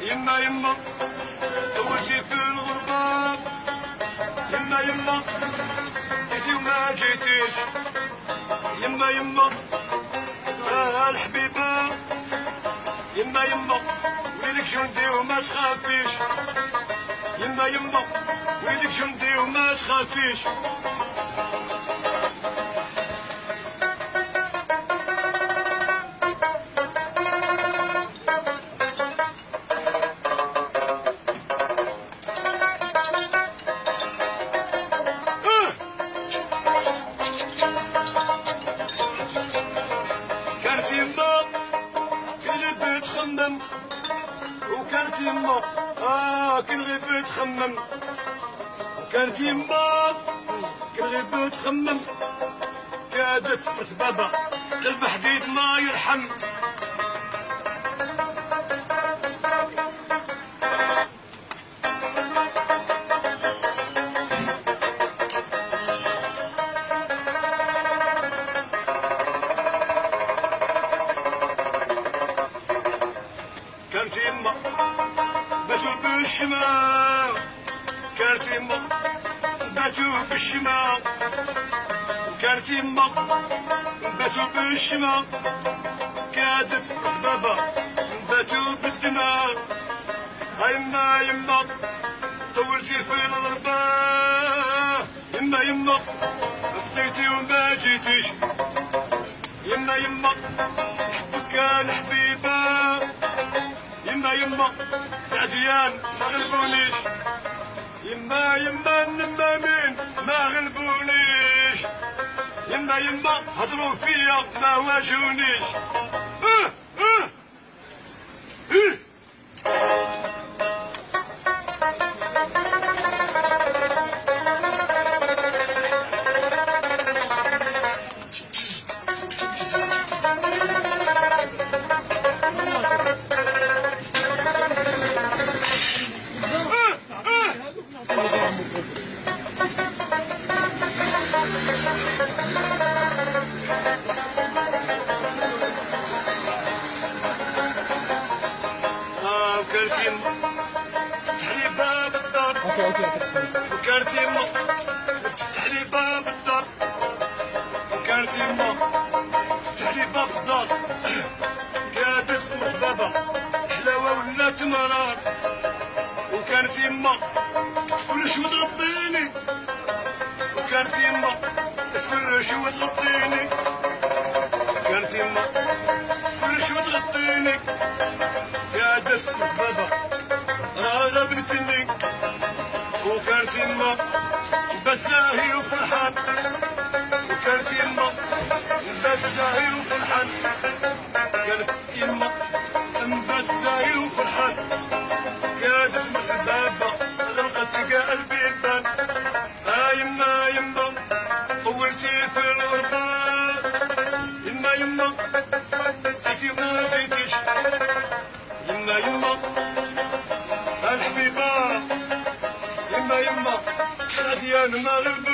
يما يما طولتي في الغربة، يما يما جيتي وما جيتيش، يما يما الحبيبة، يما يما ويلك جندي وما تخافيش، يما يما ويلك جندي وما تخافيش. كانت يما كل بتخمم، وكانت يما كل غير بتخمم، وكانت يما كل غير بتخمم، كادت مرت بابا قلب حديد ما يرحم. كانت يما باتوا بالشمال، كانت يما باتوا بالشمال، كانت يما باتوا بالشمال، كادت بابا باتوا بالدماغ. يما يما طولتي في الغربة، يما يما بديتي وما جيتيش، يما يما حبك الحبيبة، يما يما العديان ما غلبونيش، يما يما النمامين ما غلبونيش، يما يما هضروا فيا ما واجهونيش. وكانت يما تفتح لي باب الدار، وكانت يما تفتح لي باب الدار، وكانت يما تفتح لي باب الدار، كادت مرت بابا حلاوة ولات مرار، وكانت يما تفرش وتغطيني، وكانت يما تفرش وتغطيني، كانت يما تفرش وتغطيني، كادت بابا راغبتني، وكانت يما بات زاهي وفرحان، وكانت يما بات زاهي وفرحان، كانت يما بات زاهي وفرحان، كادت مرت بابا غلقت تلقى البيبان. يما يما طولتي في الغربة، يما يما جيتي وما جيتيش، يما يما الحبيبة، يما يما العديان ما غلبونيش.